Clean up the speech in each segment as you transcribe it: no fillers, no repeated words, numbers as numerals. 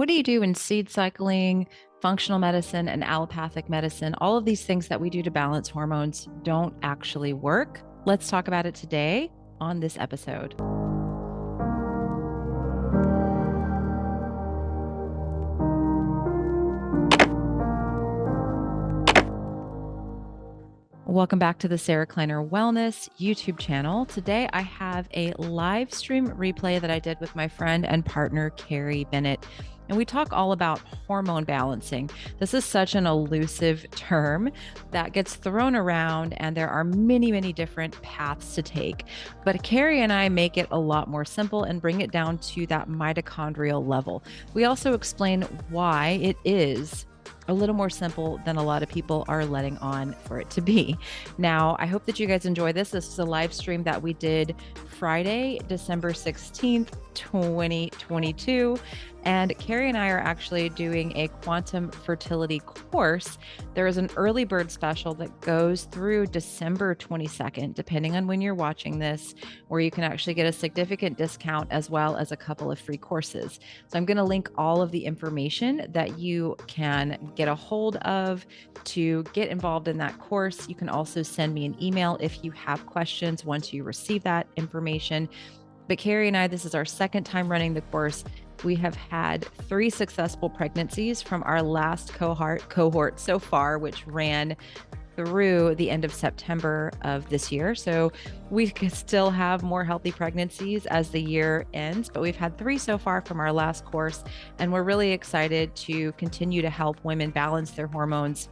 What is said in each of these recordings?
What do you do in seed cycling, functional medicine, and allopathic medicine? All of these things that we do to balance hormones don't actually work. Let's talk about it today on this episode. Welcome back to the Sarah Kleiner Wellness YouTube channel. Today I have a live stream replay that I did with my friend and partner, Carrie Bennett. And we talk all about hormone balancing. This is such an elusive term that gets thrown around, and there are many, many different paths to take. But Carrie and I make it a lot more simple and bring it down to that mitochondrial level. We also explain why it is a little more simple than a lot of people are letting on for it to be. Now, I hope that you guys enjoy this. This is a live stream that we did Friday, December 16th, 2022. And Carrie and I are actually doing a quantum fertility course. There is an early bird special that goes through December 22nd, depending on when you're watching this, where you can actually get a significant discount as well as a couple of free courses. So I'm going to link all of the information that you can get a hold of to get involved in that course. You can also send me an email if you have questions once you receive that information. But Carrie and I, this is our second time running the course. We have had 3 successful pregnancies from our last cohort so far, which ran through the end of September of this year. So we could still have more healthy pregnancies as the year ends, but we've had 3 so far from our last course. And we're really excited to continue to help women balance their hormones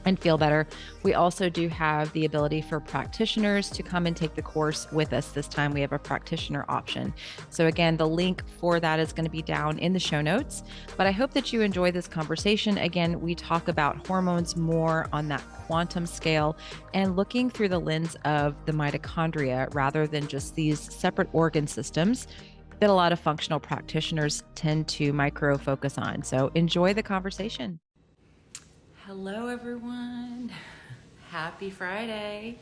and feel better. We also do have the ability for practitioners to come and take the course with us. This time we have a practitioner option. So again, the link for that is going to be down in the show notes. But I hope that you enjoy this conversation. Again, we talk about hormones more on that quantum scale and looking through the lens of the mitochondria rather than just these separate organ systems that a lot of functional practitioners tend to micro focus on. So enjoy the conversation. Hello, everyone. Happy Friday.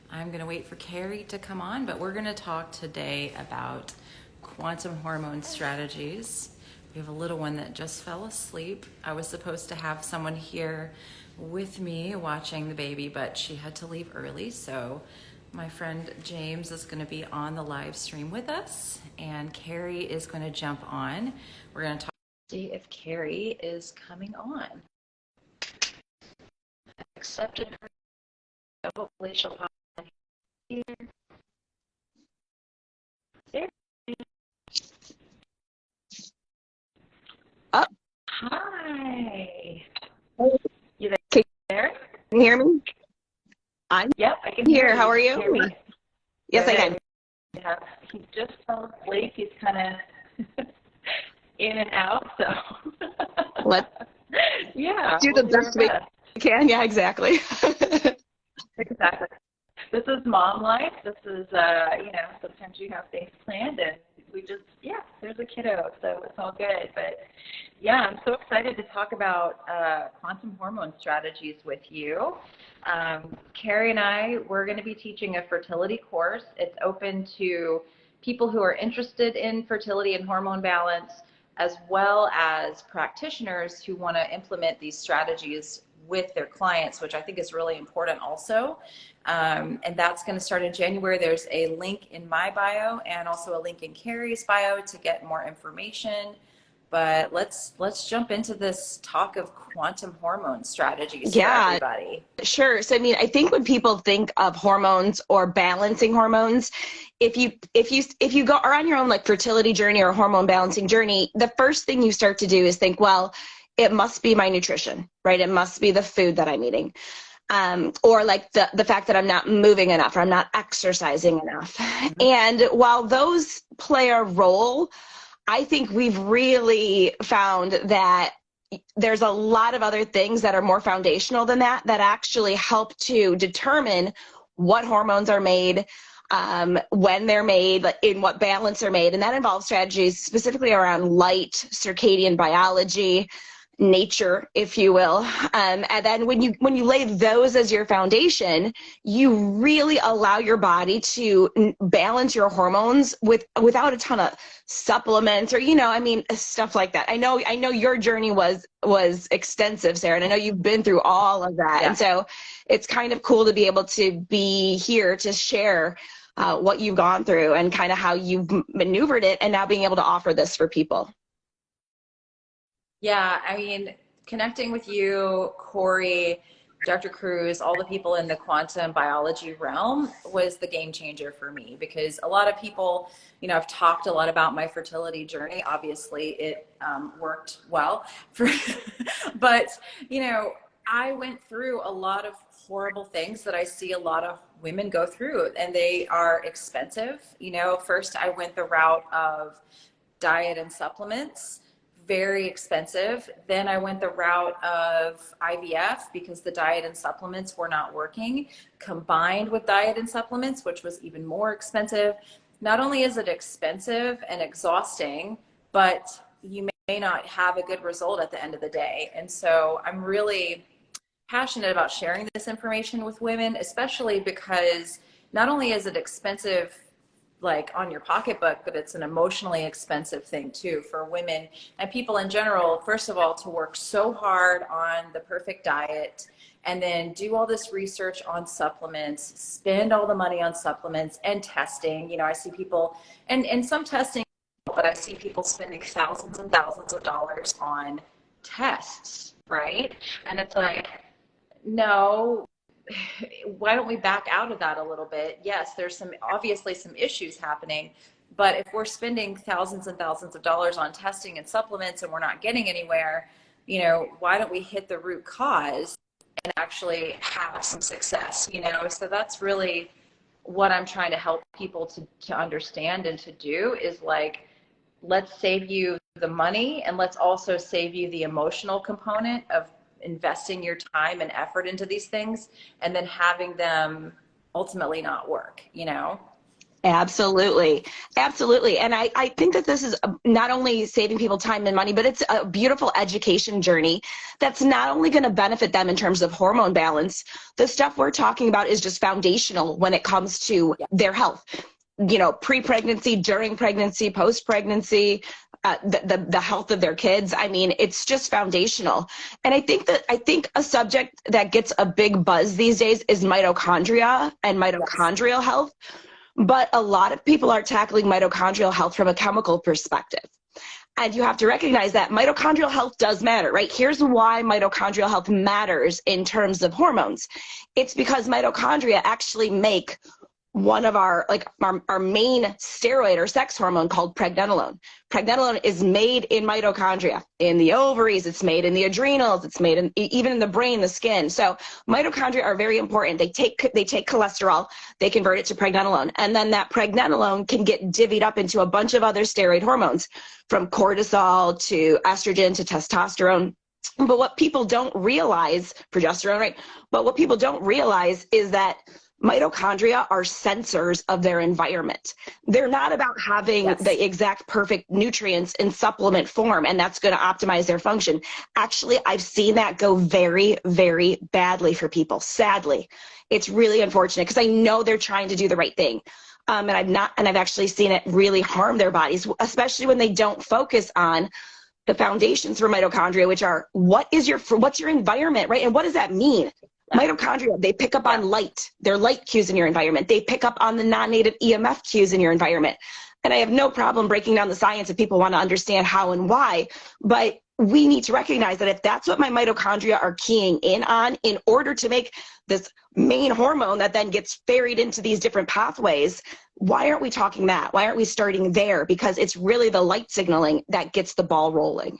I'm going to wait for Carrie to come on, but we're going to talk today about quantum hormone strategies. We have a little one that just fell asleep. I was supposed to have someone here with me watching the baby, but she had to leave early. So my friend James is going to be on the live stream with us, and Carrie is going to jump on. We're going to see if Carrie is coming on. Accepted her. Hopefully she'll pop in here. There. Oh. Hi. You there? Can you hear me? Yep, I can hear. hear you. How are you? Hear me? Yes, Good. I can. Yeah, he just fell asleep. He's kind of in and out, so Let's yeah, do the best we can. Yeah, exactly. Exactly. This is mom life. This is, sometimes you have things planned and we just, there's a kiddo, so it's all good. But yeah, I'm so excited to talk about quantum hormone strategies with you. Carrie and I, we're going to be teaching a fertility course. It's open to people who are interested in fertility and hormone balance, as well as practitioners who want to implement these strategies with their clients, which I think is really important also. And that's going to start in January. There's a link in my bio and also a link in Carrie's bio to get more information. But let's jump into this talk of quantum hormone strategies for everybody. Sure. So I think when people think of hormones or balancing hormones, if you are on your own like fertility journey or hormone balancing journey, the first thing you start to do is think, well, it must be my nutrition, right? It must be the food that I'm eating. Or like the fact that I'm not moving enough or I'm not exercising enough. Mm-hmm. And while those play a role, I think we've really found that there's a lot of other things that are more foundational than that actually help to determine what hormones are made, when they're made, in what balance they're made. And that involves strategies specifically around light, circadian biology, nature, if you will. And then when you lay those as your foundation, you really allow your body to balance your hormones without a ton of supplements or, I mean, stuff like that. I know your journey was extensive, Sarah, and I know you've been through all of that. Yeah. And so it's kind of cool to be able to be here to share what you've gone through and kind of how you've maneuvered it, and now being able to offer this for people. Yeah, I mean, connecting with you, Corey, Dr. Cruz, all the people in the quantum biology realm was the game changer for me, because a lot of people, I've talked a lot about my fertility journey. Obviously, it worked well, but, I went through a lot of horrible things that I see a lot of women go through, and they are expensive. First I went the route of diet and supplements, very expensive. Then I went the route of IVF because the diet and supplements were not working, combined with diet and supplements, which was even more expensive. Not only is it expensive and exhausting, but you may not have a good result at the end of the day. And so I'm really passionate about sharing this information with women, especially because not only is it expensive like on your pocketbook, but it's an emotionally expensive thing too for women and people in general. First of all, to work so hard on the perfect diet and then do all this research on supplements, spend all the money on supplements and testing. I see people and some testing, but I see people spending thousands and thousands of dollars on tests, right? And it's like, no, why don't we back out of that a little bit? Yes, there's obviously some issues happening, but if we're spending thousands and thousands of dollars on testing and supplements and we're not getting anywhere, why don't we hit the root cause and actually have some success? So that's really what I'm trying to help people to understand and to do is like, let's save you the money and let's also save you the emotional component of investing your time and effort into these things and then having them ultimately not work, Absolutely. Absolutely. And I think that this is not only saving people time and money, but it's a beautiful education journey that's not only going to benefit them in terms of hormone balance. The stuff we're talking about is just foundational when it comes to their health, pre-pregnancy, during pregnancy, post-pregnancy, the health of their kids. I mean, it's just foundational. And I think a subject that gets a big buzz these days is mitochondria and mitochondrial health. But a lot of people are tackling mitochondrial health from a chemical perspective. And you have to recognize that mitochondrial health does matter, right? Here's why mitochondrial health matters in terms of hormones. It's because mitochondria actually make one of our main steroid or sex hormone called pregnenolone. Pregnenolone is made in mitochondria, in the ovaries, it's made in the adrenals, it's made even in the brain, the skin. So mitochondria are very important. They take cholesterol, they convert it to pregnenolone, and then that pregnenolone can get divvied up into a bunch of other steroid hormones, from cortisol to estrogen to testosterone. But what people don't realize, progesterone, right? But what people don't realize is that mitochondria are sensors of their environment. They're not about having the exact perfect nutrients in supplement form, and that's going to optimize their function. Actually, I've seen that go very, very badly for people. Sadly, it's really unfortunate because I know they're trying to do the right thing. And I've actually seen it really harm their bodies, especially when they don't focus on the foundations for mitochondria, which are what's your environment, right? And what does that mean? Mitochondria, they pick up on light. They're light cues in your environment. They pick up on the non-native EMF cues in your environment. And I have no problem breaking down the science if people want to understand how and why, but we need to recognize that if that's what my mitochondria are keying in on in order to make this main hormone that then gets ferried into these different pathways, why aren't we talking that? Why aren't we starting there? Because it's really the light signaling that gets the ball rolling.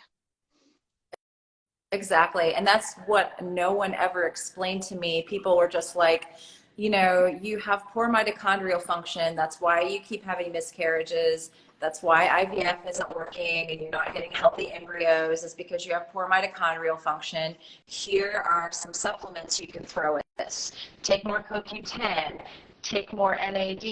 Exactly. And that's what no one ever explained to me. People were just like, you have poor mitochondrial function. That's why you keep having miscarriages. That's why IVF isn't working and you're not getting healthy embryos, is because you have poor mitochondrial function. Here are some supplements you can throw at this. Take more CoQ10, take more NAD,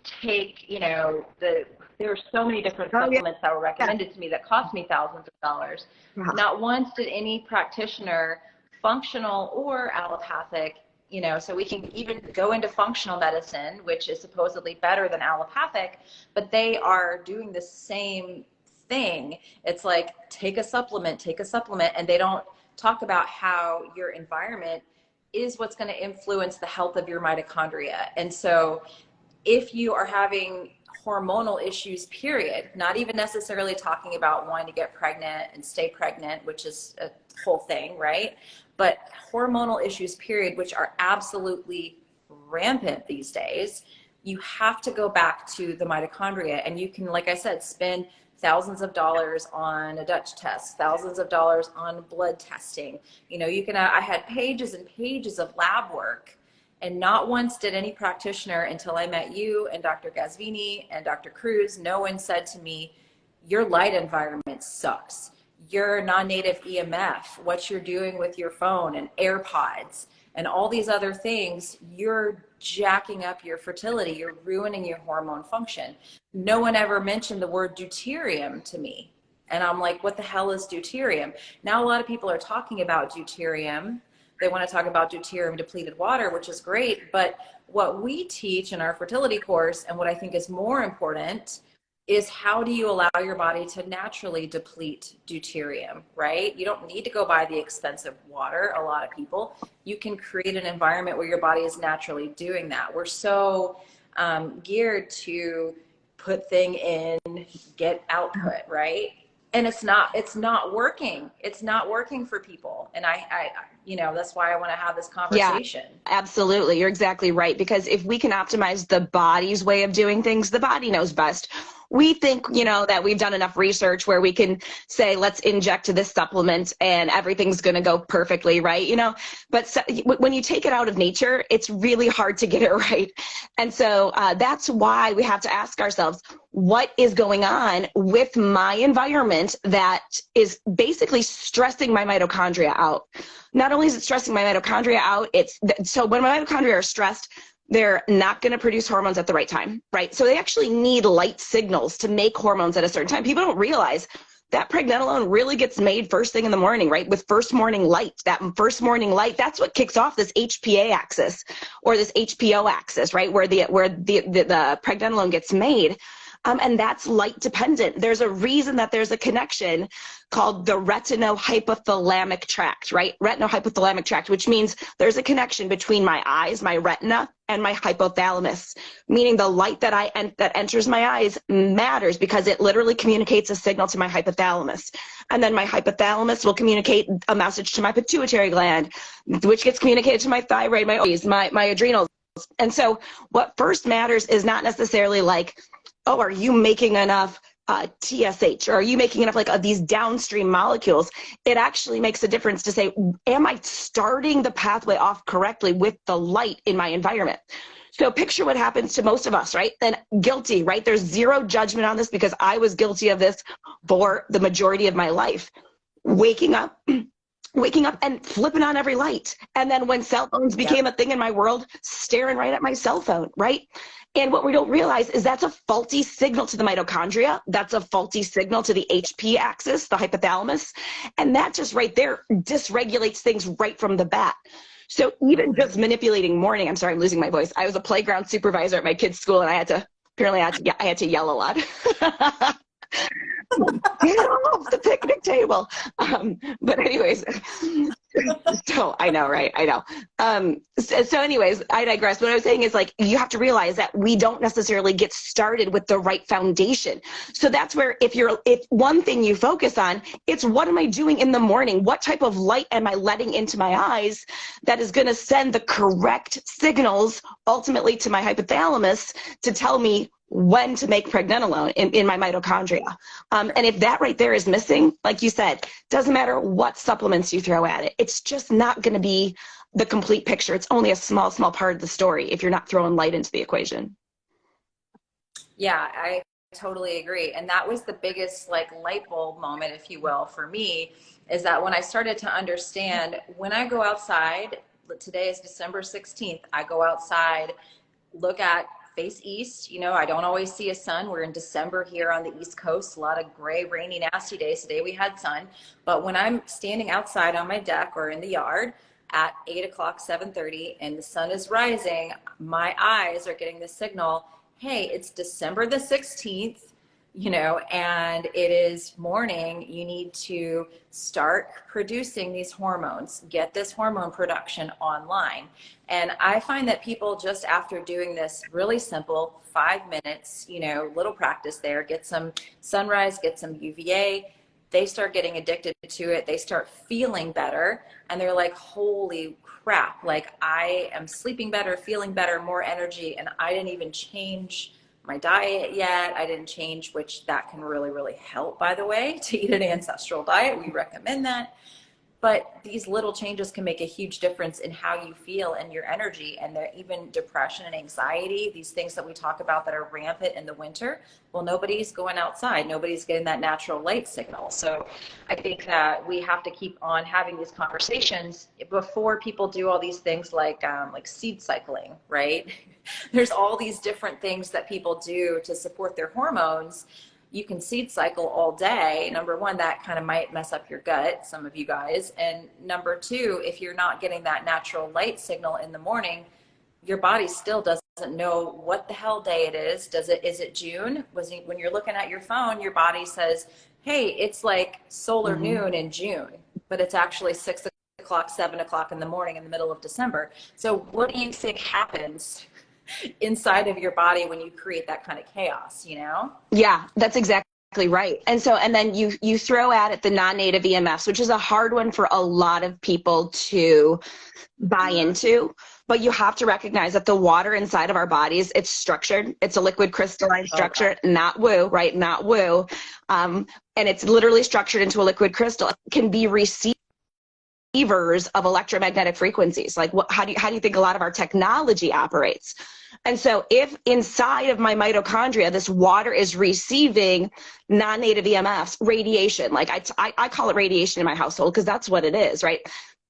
take, the there were so many different Oh, yeah. supplements that were recommended to me that cost me thousands of dollars. Wow. Not once did any practitioner, functional or allopathic, you know, so we can even go into functional medicine, which is supposedly better than allopathic, but they are doing the same thing. It's like, take a supplement, and they don't talk about how your environment is what's going to influence the health of your mitochondria. And so if you are having hormonal issues, period, not even necessarily talking about wanting to get pregnant and stay pregnant, which is a whole thing, right? But hormonal issues, period, which are absolutely rampant these days, you have to go back to the mitochondria. And you can, like I said, spend thousands of dollars on a Dutch test, thousands of dollars on blood testing. You know, you can, I had pages and pages of lab work. And not once did any practitioner, until I met you and Dr. Gazvini and Dr. Cruz, no one said to me, your light environment sucks. Your non-native EMF, what you're doing with your phone and AirPods and all these other things, you're jacking up your fertility. You're ruining your hormone function. No one ever mentioned the word deuterium to me. And I'm like, what the hell is deuterium? Now a lot of people are talking about deuterium. They want to talk about deuterium depleted water, which is great. But what we teach in our fertility course, and what I think is more important, is how do you allow your body to naturally deplete deuterium, right? You don't need to go buy the expensive water, a lot of people. You can create an environment where your body is naturally doing that. We're so geared to put thing in, get output, right? And it's not working. It's not working for people. And I you know, that's why I want to have this conversation. Yeah, absolutely. You're exactly right. Because if we can optimize the body's way of doing things, the body knows best. We think, you know, that we've done enough research where we can say, let's inject this supplement and everything's going to go perfectly, right? You know, but so, when you take it out of nature, it's really hard to get it right. And so that's why we have to ask ourselves, what is going on with my environment that is basically stressing my mitochondria out? Not only is it stressing my mitochondria out, so when my mitochondria are stressed, they're not going to produce hormones at the right time, right? So they actually need light signals to make hormones at a certain time. People don't realize that pregnenolone really gets made first thing in the morning, right? With first morning light. That first morning light, that's what kicks off this HPA axis or this HPO axis, right? Where the pregnenolone gets made. And that's light dependent. There's a reason that there's a connection called the retinohypothalamic tract, right? Retinohypothalamic tract, which means there's a connection between my eyes, my retina, and my hypothalamus, meaning the light that enters my eyes matters because it literally communicates a signal to my hypothalamus. And then my hypothalamus will communicate a message to my pituitary gland, which gets communicated to my thyroid, my ovaries, my adrenals. And so what first matters is not necessarily like, oh, are you making enough TSH, or are you making enough of these downstream molecules? It actually makes a difference to say, am I starting the pathway off correctly with the light in my environment? So picture what happens to most of us, right? And guilty, right? There's zero judgment on this because I was guilty of this for the majority of my life. Waking up and flipping on every light. And then when cell phones became a thing in my world, staring right at my cell phone, right? And what we don't realize is that's a faulty signal to the mitochondria. That's a faulty signal to the HP axis, the hypothalamus. And that just right there dysregulates things right from the bat. So even just manipulating morning, I'm sorry, I'm losing my voice. I was a playground supervisor at my kids' school and I had to yell a lot. Get off the picnic table. But anyways, so I know, right? I know. So anyways, I digress. What I was saying is you have to realize that we don't necessarily get started with the right foundation. So that's where if one thing you focus on, it's what am I doing in the morning? What type of light am I letting into my eyes that is going to send the correct signals ultimately to my hypothalamus to tell me when to make pregnenolone in my mitochondria. And if that right there is missing, like you said, doesn't matter what supplements you throw at it. It's just not going to be the complete picture. It's only a small part of the story if you're not throwing light into the equation. Yeah, I totally agree. And that was the biggest light bulb moment, if you will, for me, is that when I started to understand when I go outside, today is December 16th, I go outside, look at face east. You know, I don't always see a sun. We're in December here on the East Coast, a lot of gray, rainy, nasty days. Today we had sun. But when I'm standing outside on my deck or in the yard at 8 o'clock, 7:30, and the sun is rising, my eyes are getting the signal, hey, it's December the 16th, you know, and it is morning. You need to start producing these hormones, get this hormone production online. And I find that people, just after doing this really simple 5 minutes, you know, little practice there, get some sunrise, get some UVA, they start getting addicted to it. They start feeling better, and they're like, holy crap, like I am sleeping better, feeling better, more energy, and I didn't even change my diet yet. I didn't change, which that can really, really help, by the way, to eat an ancestral diet. We recommend that. But these little changes can make a huge difference in how you feel and your energy, and even depression and anxiety, these things that we talk about that are rampant in the winter. Well, nobody's going outside. Nobody's getting that natural light signal. So I think that we have to keep on having these conversations before people do all these things like seed cycling, right? There's all these different things that people do to support their hormones. You can seed cycle all day. Number one, that kind of might mess up your gut, some of you guys. And number two, if you're not getting that natural light signal in the morning, your body still doesn't know what the hell day it is. Is it June? When you're looking at your phone, your body says, hey, it's like solar noon in June, but it's actually 6 o'clock, 7 o'clock in the morning in the middle of December. So what do you think happens inside of your body when you create that kind of chaos, you know? Yeah, that's exactly right. And then you throw at it the non-native EMFs, which is a hard one for a lot of people to buy into. But you have to recognize that the water inside of our bodies, it's structured. It's a liquid crystalline structure, not woo, right? Not woo. And it's literally structured into a liquid crystal. It can be receivers of electromagnetic frequencies. Like how do you think a lot of our technology operates? And so if inside of my mitochondria, this water is receiving non-native EMFs, radiation, like I call it radiation in my household because that's what it is, right?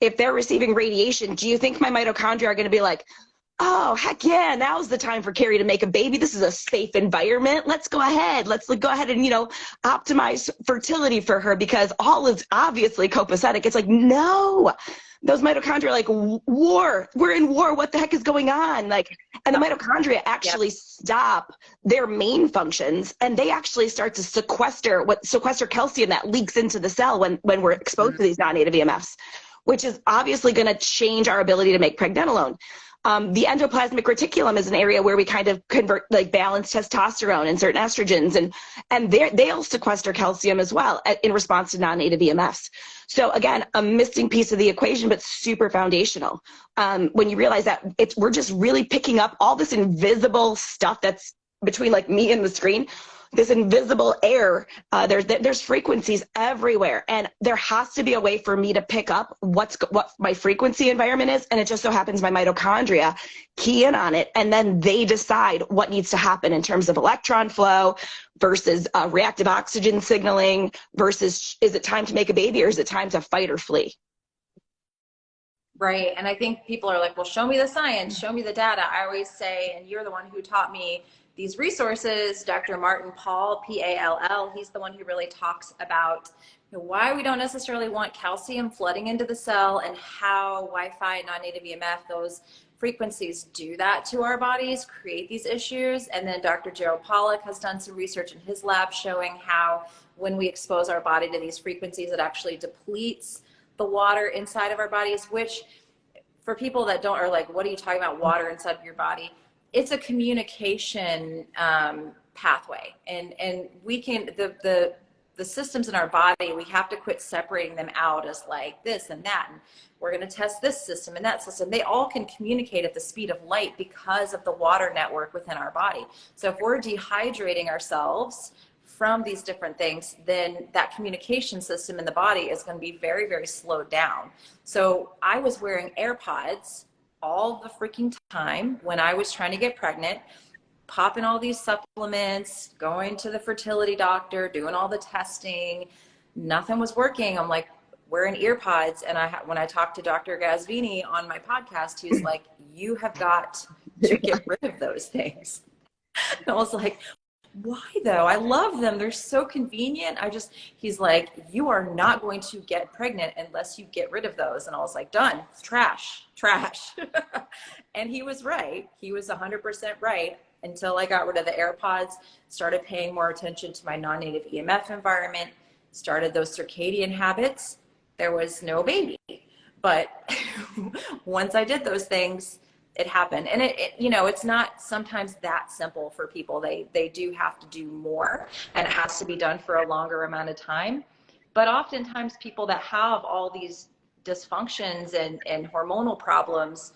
If they're receiving radiation, do you think my mitochondria are going to be like, oh, heck yeah, now's the time for Carrie to make a baby. This is a safe environment. Let's go ahead. Let's go ahead and, optimize fertility for her because all is obviously copacetic. It's like, no, those mitochondria are like, war. We're in war. What the heck is going on? And the mitochondria actually stop their main functions, and they actually start to sequester calcium that leaks into the cell when we're exposed to these non-native EMFs, which is obviously going to change our ability to make pregnenolone. The endoplasmic reticulum is an area where we kind of convert, balance testosterone and certain estrogens, and they'll sequester calcium as well in response to non-native EMFs. So again, a missing piece of the equation, but super foundational. When you realize that we're just really picking up all this invisible stuff that's between me and the screen, this invisible air, there's frequencies everywhere, and there has to be a way for me to pick up what my frequency environment is, and it just so happens my mitochondria key in on it, and then they decide what needs to happen in terms of electron flow versus reactive oxygen signaling versus is it time to make a baby or is it time to fight or flee? Right. And I think people are like, well, show me the science, show me the data. I always say, and you're the one who taught me these resources, Dr. Martin Pall, P-A-L-L, he's the one who really talks about why we don't necessarily want calcium flooding into the cell and how Wi-Fi, non-native EMF, those frequencies do that to our bodies, create these issues. And then Dr. Gerald Pollack has done some research in his lab showing how when we expose our body to these frequencies, it actually depletes the water inside of our bodies, which for people that are like, what are you talking about, water inside of your body? It's a communication pathway, and we can the systems in our body, we have to quit separating them out as like this and that, and we're going to test this system and that system. They all can communicate at the speed of light because of the water network within our body. So if we're dehydrating ourselves from these different things, then that communication system in the body is going to be very, very slowed down. So I was wearing AirPods all the freaking time when I was trying to get pregnant, popping all these supplements, going to the fertility doctor, doing all the testing. Nothing was working. I'm like wearing earpods. And when I talked to Dr. Gazvini on my podcast, he was like, you have got to get rid of those things. And I was like, why though? I love them. They're so convenient. He's like, you are not going to get pregnant unless you get rid of those. And I was like, done. Trash, trash. And he was right. He was 100% right until I got rid of the AirPods, started paying more attention to my non-native EMF environment, started those circadian habits. There was no baby. But once I did those things, it happened. And it's not sometimes that simple for people. They do have to do more, and it has to be done for a longer amount of time. But oftentimes people that have all these dysfunctions and hormonal problems,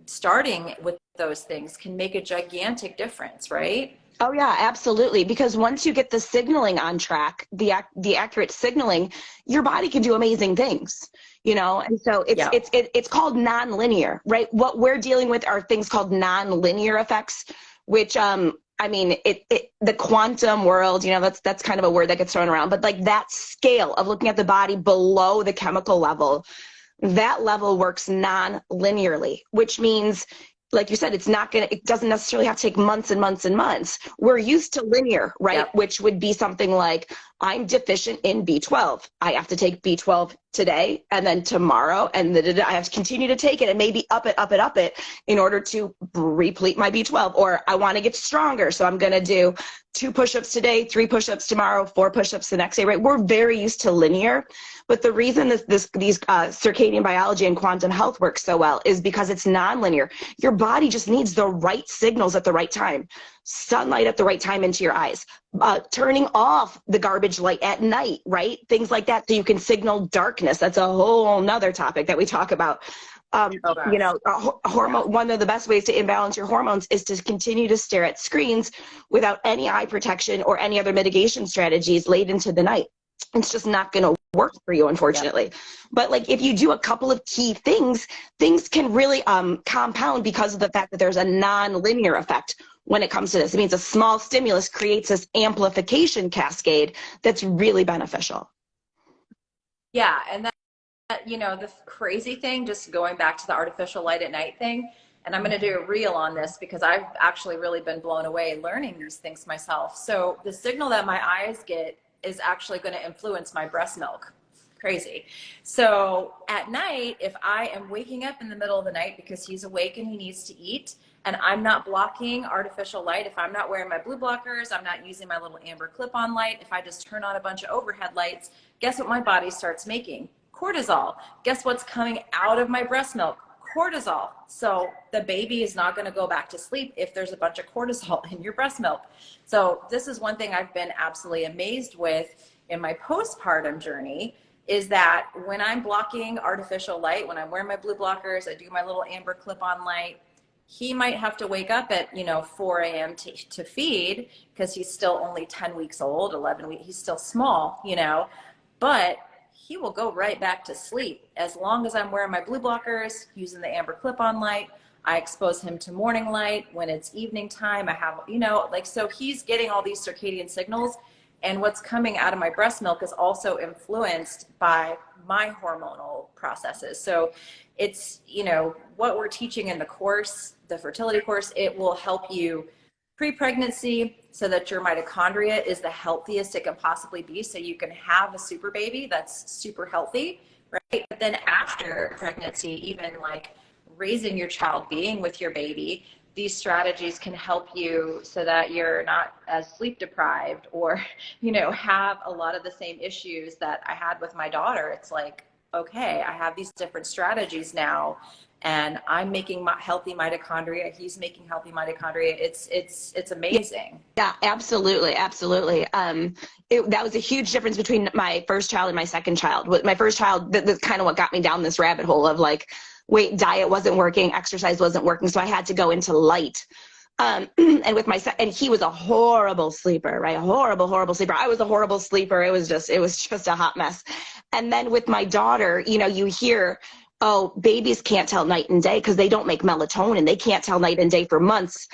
starting with those things can make a gigantic difference, right? Oh yeah, absolutely. Because once you get the signaling on track, the accurate signaling, your body can do amazing things, And so it's called nonlinear, right? What we're dealing with are things called nonlinear effects, which the quantum world, that's kind of a word that gets thrown around, but like that scale of looking at the body below the chemical level, that level works non-linearly, which means, like you said, it doesn't necessarily have to take months and months and months. We're used to linear, right? Yep. Which would be something like, I'm deficient in B12. I have to take B12 today, and then tomorrow, and I have to continue to take it and maybe up it in order to replete my B12. Or I want to get stronger, so I'm going to do 2 push-ups today, 3 push-ups tomorrow, 4 push-ups the next day, right? We're very used to linear. But the reason these circadian biology and quantum health work so well is because it's nonlinear. Your body just needs the right signals at the right time. Sunlight at the right time into your eyes, turning off the garbage light at night, right? Things like that, so you can signal darkness. That's a whole nother topic that we talk about. Hormone. One of the best ways to imbalance your hormones is to continue to stare at screens without any eye protection or any other mitigation strategies late into the night. It's just not going to work for you, unfortunately. Yep. But like, if you do a couple of key things can really compound because of the fact that there's a non-linear effect when it comes to this. It means a small stimulus creates this amplification cascade that's really beneficial. Yeah. And that, the crazy thing, just going back to the artificial light at night thing, and I'm going to do a reel on this because I've actually really been blown away learning these things myself. So the signal that my eyes get is actually going to influence my breast milk. Crazy. So at night, if I am waking up in the middle of the night because he's awake and he needs to eat, and I'm not blocking artificial light, if I'm not wearing my blue blockers, I'm not using my little amber clip-on light, if I just turn on a bunch of overhead lights, guess what my body starts making? Cortisol. Guess what's coming out of my breast milk? Cortisol. So the baby is not going to go back to sleep if there's a bunch of cortisol in your breast milk. So this is one thing I've been absolutely amazed with in my postpartum journey, is that when I'm blocking artificial light, when I'm wearing my blue blockers, I do my little amber clip-on light, he might have to wake up at 4 a.m. to feed, because he's still only 10 weeks old, 11 weeks, he's still small, but he will go right back to sleep as long as I'm wearing my blue blockers, using the amber clip-on light. I expose him to morning light. When it's evening time, I have, so he's getting all these circadian signals, and what's coming out of my breast milk is also influenced by my hormonal processes. So it's, what we're teaching in the course, the fertility course, it will help you pre-pregnancy so that your mitochondria is the healthiest it can possibly be, so you can have a super baby that's super healthy, right? But then after pregnancy, even like raising your child, being with your baby, these strategies can help you so that you're not as sleep deprived or, have a lot of the same issues that I had with my daughter. It's like, okay, I have these different strategies now, and I'm making healthy mitochondria. He's making healthy mitochondria. It's amazing. Yeah, absolutely. Absolutely. That was a huge difference between my first child and my second child. With my first child, that's kind of what got me down this rabbit hole of like, wait, diet wasn't working, exercise wasn't working. So I had to go into light. And with and he was a horrible sleeper, right? A horrible sleeper. I was a horrible sleeper. It was just a hot mess. And then with my daughter, you hear, oh, babies can't tell night and day because they don't make melatonin. They can't tell night and day for months.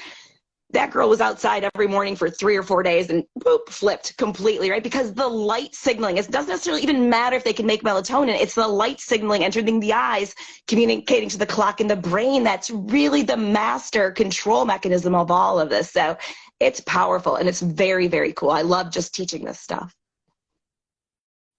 That girl was outside every morning for 3 or 4 days and boop, flipped completely, right? Because the light signaling, it doesn't necessarily even matter if they can make melatonin. It's the light signaling entering the eyes, communicating to the clock in the brain. That's really the master control mechanism of all of this. So It's powerful and it's very, very cool. I love just teaching this stuff.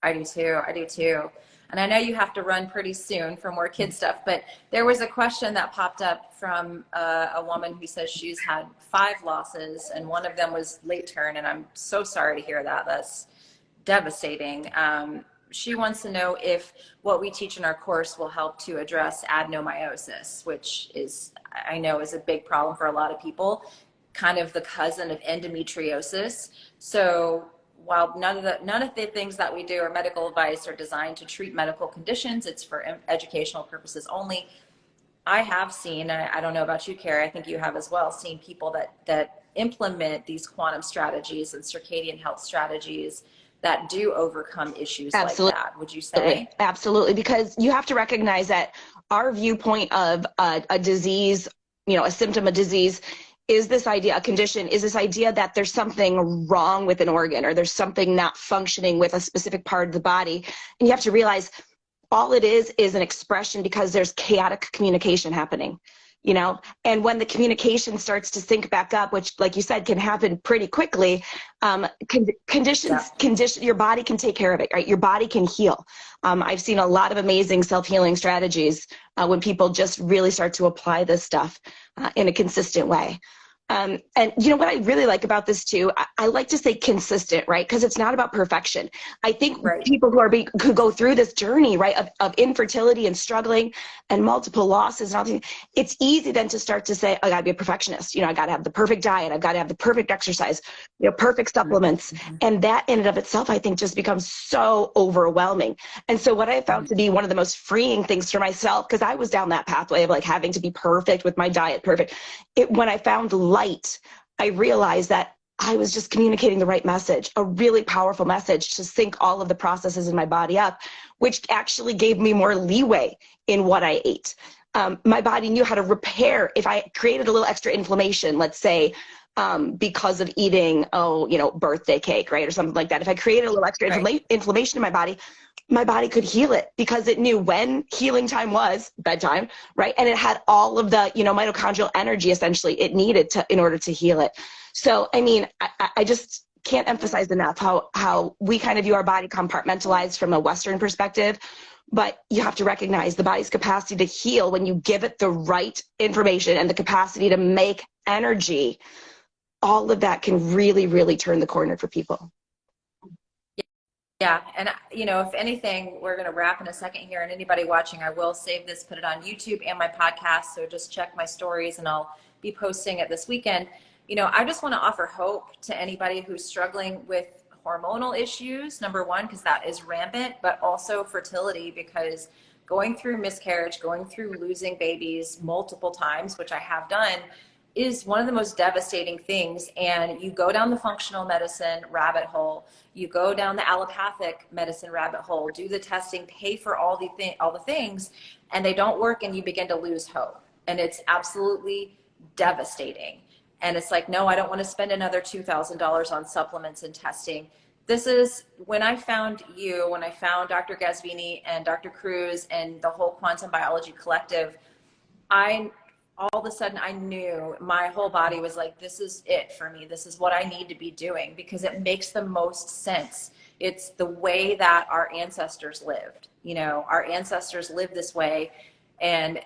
I do too. I do too. And I know you have to run pretty soon for more kid stuff, but there was a question that popped up from a woman who says she's had 5 losses and one of them was late turn. And I'm so sorry to hear that. That's devastating. She wants to know if what we teach in our course will help to address adenomyosis, which is, I know, is a big problem for a lot of people, kind of the cousin of endometriosis. So while none of the things that we do are medical advice or designed to treat medical conditions, it's for educational purposes only. I have seen, and I don't know about you, Carrie, I think you have as well, seen people that implement these quantum strategies and circadian health strategies that do overcome issues Absolutely. like that, would you say? Absolutely, because you have to recognize that our viewpoint of a disease, a symptom of disease, is this idea, a condition, is this idea that there's something wrong with an organ or there's something not functioning with a specific part of the body. And you have to realize all it is an expression because there's chaotic communication happening, and when the communication starts to sync back up, which, like you said, can happen pretty quickly, your body can take care of it, right? Your body can heal. I've seen a lot of amazing self-healing strategies when people just really start to apply this stuff in a consistent way. And what I really like about this too, I like to say consistent, right? Because it's not about perfection. I think people who go through this journey, right, of infertility and struggling and multiple losses and all things, it's easy then to start to say, I gotta be a perfectionist. I gotta have the perfect diet. I've gotta have the perfect exercise, perfect supplements. And that in and of itself, I think, just becomes so overwhelming. And so what I found to be one of the most freeing things for myself, because I was down that pathway of like having to be perfect with my diet, when I found light, I realized that I was just communicating the right message, a really powerful message to sync all of the processes in my body up, which actually gave me more leeway in what I ate. My body knew how to repair. If I created a little extra inflammation, let's say, because of eating, birthday cake, right, or something like that. If I created a little extra inflammation in my body could heal it because it knew when healing time was, bedtime, right? And it had all of the, mitochondrial energy essentially it needed in order to heal it. So, I mean, I just can't emphasize enough how we kind of view our body compartmentalized from a Western perspective, but you have to recognize the body's capacity to heal when you give it the right information and the capacity to make energy. All of that can really, really turn the corner for people. Yeah. And, if anything, we're going to wrap in a second here, and anybody watching, I will save this, put it on YouTube and my podcast. So just check my stories and I'll be posting it this weekend. I just want to offer hope to anybody who's struggling with hormonal issues, number one, because that is rampant, but also fertility, because going through miscarriage, going through losing babies multiple times, which I have done, is one of the most devastating things. And you go down the functional medicine rabbit hole, you go down the allopathic medicine rabbit hole, do the testing, pay for all the things, and they don't work, and you begin to lose hope. And it's absolutely devastating. And it's like, no, I don't want to spend another $2,000 on supplements and testing. This is when I found you, when I found Dr. Gasvini and Dr. Cruz and the whole Quantum Biology Collective, all of a sudden I knew my whole body was like, this is it for me. This is what I need to be doing, because it makes the most sense. It's the way that our ancestors lived. Our ancestors lived this way, and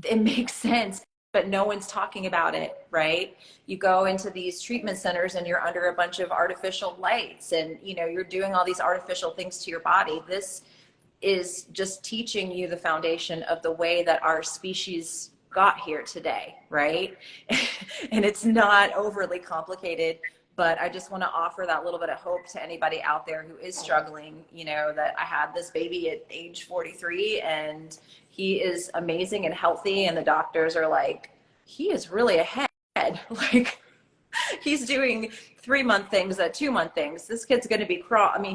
it makes sense, but no one's talking about it, right? You go into these treatment centers and you're under a bunch of artificial lights, and you're doing all these artificial things to your body. This is just teaching you the foundation of the way that our species got here today, right? And it's not overly complicated, but I just want to offer that little bit of hope to anybody out there who is struggling, that I had this baby at age 43 and he is amazing and healthy, and the doctors are like, he is really ahead. Like, he's doing 3-month things at 2-month things. This kid's going to be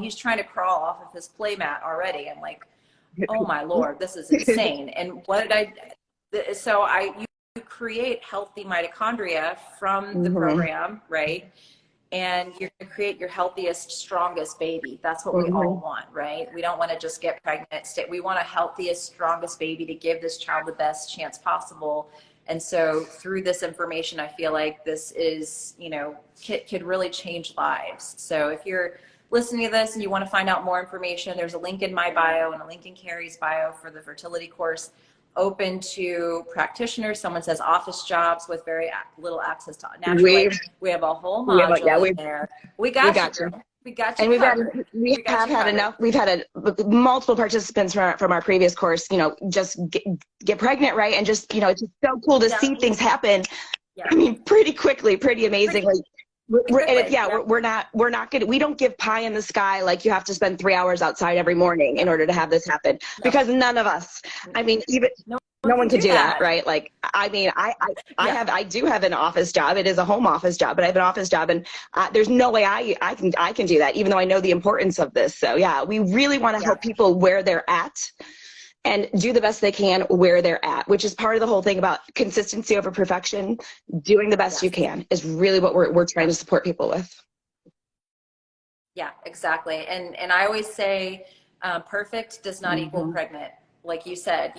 he's trying to crawl off of his play mat already. I'm like, oh my Lord, this is insane. And you create healthy mitochondria from the program, right? And you're going to create your healthiest, strongest baby. That's what we all want, right? We don't want to just get pregnant. We want a healthiest, strongest baby to give this child the best chance possible. And so through this information, I feel like this is, could really change lives. So if you're listening to this and you want to find out more information, there's a link in my bio and a link in Carrie's bio for the fertility course, open to practitioners. Someone says office jobs with very little access to natural light. We have a whole module in there. We got you. We got you. And we've had multiple participants from our previous course, just get pregnant, right? And just, it's just so cool to see things happen. Yeah. I mean, pretty quickly, pretty amazingly. We're not good. We don't give pie in the sky like you have to spend 3 hours outside every morning in order to have this happen, because none of us, I mean, even no one can do that, right? Like, I mean, I do have an office job. It is a home office job, but I have an office job, and there's no way I can do that, even though I know the importance of this. So yeah, we really want to help people where they're at and do the best they can where they're at, which is part of the whole thing about consistency over perfection. Doing the best you can is really what we're trying to support people with. Yeah, exactly. And I always say, perfect does not equal pregnant. Like you said,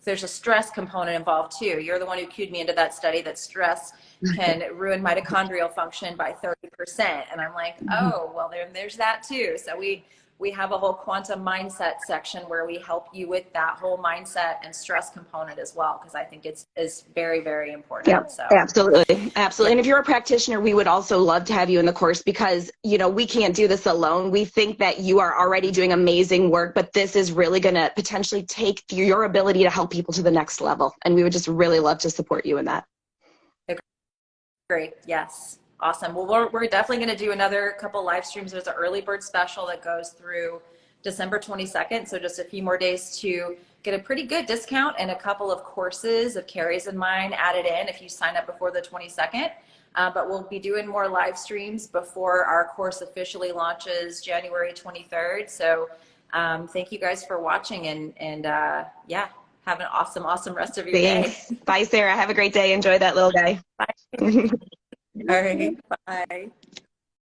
there's a stress component involved too. You're the one who cued me into that study that stress can ruin mitochondrial function by 30%. And I'm like, oh, well, there's that too. So we have a whole quantum mindset section where we help you with that whole mindset and stress component as well, because I think it's very, very important. Yeah, so. Absolutely. Absolutely. And if you're a practitioner, we would also love to have you in the course, because, we can't do this alone. We think that you are already doing amazing work, but this is really going to potentially take your ability to help people to the next level. And we would just really love to support you in that. Great. Yes. Awesome. Well, we're definitely going to do another couple live streams. There's an early bird special that goes through December 22nd. So just a few more days to get a pretty good discount and a couple of courses of Carrie's and mine added in if you sign up before the 22nd. But we'll be doing more live streams before our course officially launches January 23rd. So thank you guys for watching, and yeah, have an awesome rest of your day. Bye, Sarah. Have a great day. Enjoy that little guy. Bye. All right. Bye.